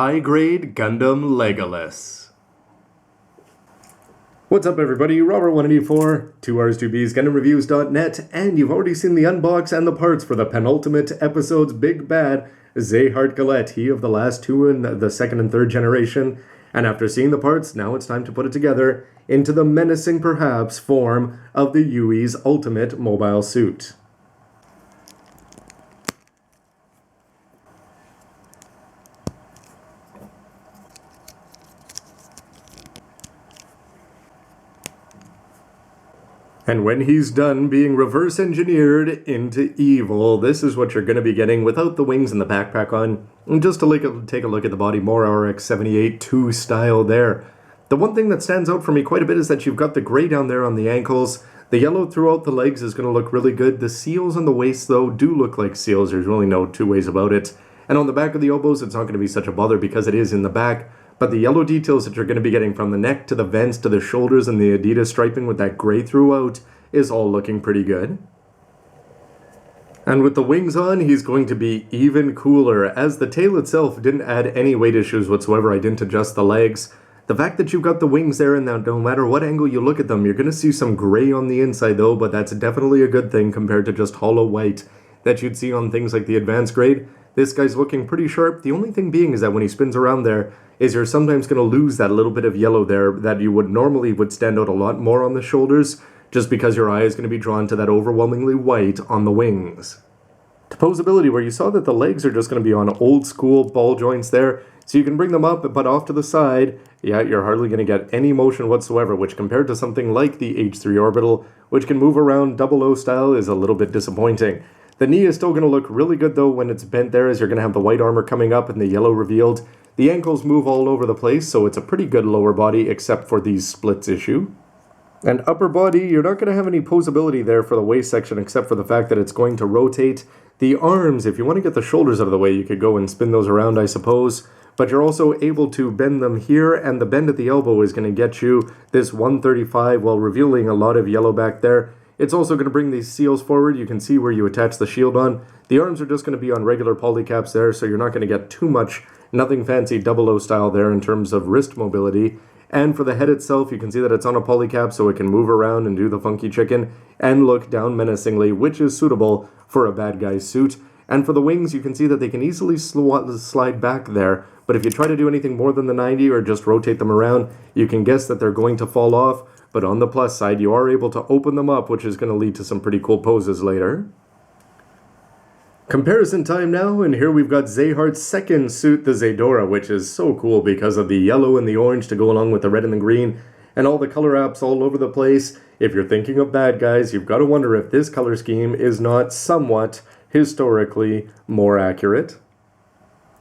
High-grade Gundam Legilis. What's up everybody, Robert184, 2Rs2Bs, GundamReviews.net, and you've already seen the unbox and the parts for the penultimate episode's big bad, Zeheart Galette, he of the last two in the second and third generation. And after seeing the parts, now it's time to put it together into the menacing, perhaps, form of the Yui's ultimate mobile suit. And when he's done being reverse engineered into evil, this is what you're going to be getting without the wings and the backpack on. And just to take a look at the body, more RX-78-2 style there. The one thing that stands out for me quite a bit is that you've got the gray down there on the ankles. The yellow throughout the legs is going to look really good. The seals on the waist, though, do look like seals. There's really no two ways about it. And on the back of the elbows, it's not going to be such a bother because it is in the back. But the yellow details that you're going to be getting from the neck to the vents to the shoulders and the Adidas striping with that gray throughout is all looking pretty good. And with the wings on, he's going to be even cooler, as the tail itself didn't add any weight issues whatsoever. I didn't adjust the legs. The fact that you've got the wings there, and that no matter what angle you look at them, you're going to see some gray on the inside though, but that's definitely a good thing compared to just hollow white that you'd see on things like the advanced grade. This guy's looking pretty sharp. The only thing being is that when he spins around there, is you're sometimes going to lose that little bit of yellow there that you would normally stand out a lot more on the shoulders, just because your eye is going to be drawn to that overwhelmingly white on the wings. To posability, where you saw that the legs are just going to be on old school ball joints there, so you can bring them up but off to the side, yeah, you're hardly going to get any motion whatsoever, which compared to something like the H3 Orbital, which can move around 00 style, is a little bit disappointing. The knee is still going to look really good though when it's bent there, as you're going to have the white armor coming up and the yellow revealed. The ankles move all over the place, so it's a pretty good lower body except for these splits issue. And upper body, you're not going to have any posability there for the waist section except for the fact that it's going to rotate. The arms, if you want to get the shoulders out of the way, you could go and spin those around, I suppose. But you're also able to bend them here, and the bend at the elbow is going to get you this 135 while revealing a lot of yellow back there. It's also going to bring these seals forward. You can see where you attach the shield on. The arms are just going to be on regular polycaps there, so you're not going to get too much, nothing fancy 00 style there in terms of wrist mobility. And for the head itself, you can see that it's on a polycap, so it can move around and do the funky chicken and look down menacingly, which is suitable for a bad guy's suit. And for the wings, you can see that they can easily slide back there, but if you try to do anything more than the 90 or just rotate them around, you can guess that they're going to fall off. But on the plus side, you are able to open them up, which is going to lead to some pretty cool poses later. Comparison time now, and here we've got Zeheart's second suit, the Zedora, which is so cool because of the yellow and the orange to go along with the red and the green, and all the color apps all over the place. If you're thinking of bad guys, you've got to wonder if this color scheme is not somewhat historically more accurate.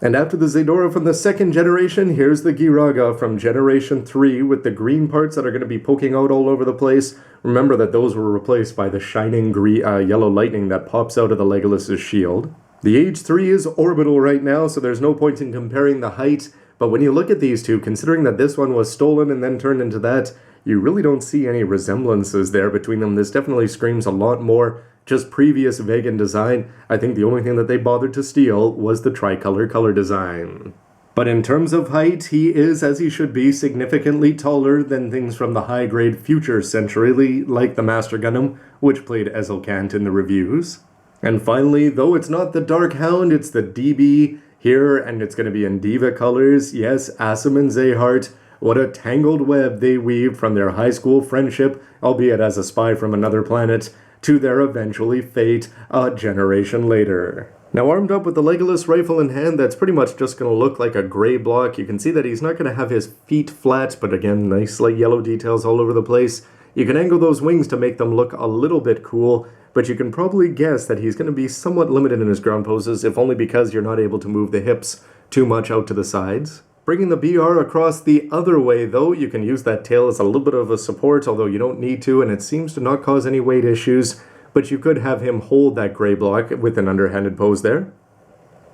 And after the Zedora from the second generation, here's the Giraga from generation 3 with the green parts that are going to be poking out all over the place. Remember that those were replaced by the shining yellow lightning that pops out of the Legilis' shield. The H3 is orbital right now, so there's no point in comparing the height, but when you look at these two, considering that this one was stolen and then turned into that, you really don't see any resemblances there between them. This definitely screams a lot more just previous vegan design. I think the only thing that they bothered to steal was the tricolor color design. But in terms of height, he is, as he should be, significantly taller than things from the high-grade future century, like the Master Gundam, which played Ezelkant in the reviews. And finally, though it's not the Dark Hound, it's the DB here, and it's going to be in Diva colors. Yes, Aasim and Zeheart. What a tangled web they weave from their high school friendship, albeit as a spy from another planet, to their eventually fate a generation later. Now, armed up with the Legilis rifle in hand, that's pretty much just going to look like a gray block. You can see that he's not going to have his feet flat, but again, nice like yellow details all over the place. You can angle those wings to make them look a little bit cool, but you can probably guess that he's going to be somewhat limited in his ground poses, if only because you're not able to move the hips too much out to the sides. Bringing the BR across the other way, though, you can use that tail as a little bit of a support, although you don't need to, and it seems to not cause any weight issues, but you could have him hold that gray block with an underhanded pose there.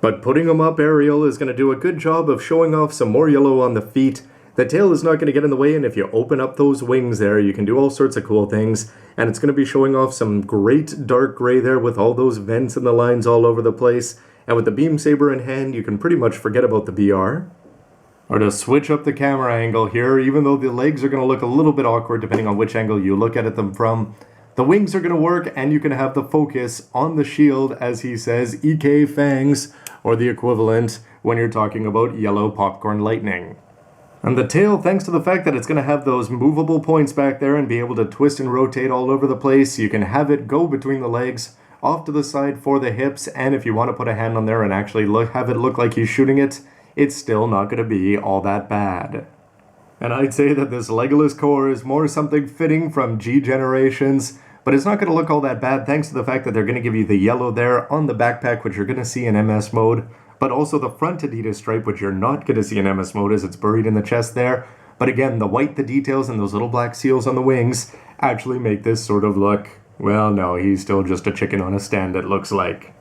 But putting him up aerial is going to do a good job of showing off some more yellow on the feet. The tail is not going to get in the way, and if you open up those wings there, you can do all sorts of cool things, and it's going to be showing off some great dark gray there with all those vents and the lines all over the place, and with the beam saber in hand, you can pretty much forget about the BR. Or to switch up the camera angle here, even though the legs are going to look a little bit awkward depending on which angle you look at them from, the wings are going to work and you can have the focus on the shield, as he says, EK fangs, or the equivalent when you're talking about yellow popcorn lightning. And the tail, thanks to the fact that it's going to have those movable points back there and be able to twist and rotate all over the place, you can have it go between the legs, off to the side for the hips, and if you want to put a hand on there and actually have it look like he's shooting it, it's still not going to be all that bad. And I'd say that this Legilis core is more something fitting from G generations, but it's not going to look all that bad thanks to the fact that they're going to give you the yellow there on the backpack, which you're going to see in MS mode, but also the front Adidas stripe, which you're not going to see in MS mode as it's buried in the chest there. But again, the white, the details, and those little black seals on the wings actually make this sort of look, well, no, he's still just a chicken on a stand, it looks like.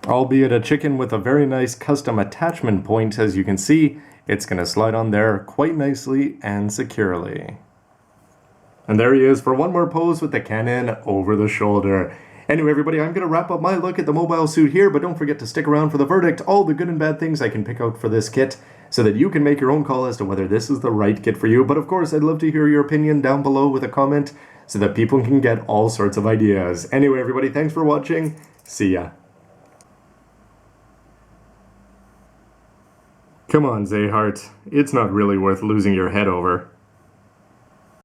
Albeit a chicken with a very nice custom attachment point, as you can see, it's going to slide on there quite nicely and securely. And there he is for one more pose with the cannon over the shoulder. Anyway, everybody, I'm going to wrap up my look at the mobile suit here, but don't forget to stick around for the verdict, all the good and bad things I can pick out for this kit, so that you can make your own call as to whether this is the right kit for you. But of course, I'd love to hear your opinion down below with a comment, so that people can get all sorts of ideas. Anyway, everybody, thanks for watching. See ya. Come on, Zeheart. It's not really worth losing your head over.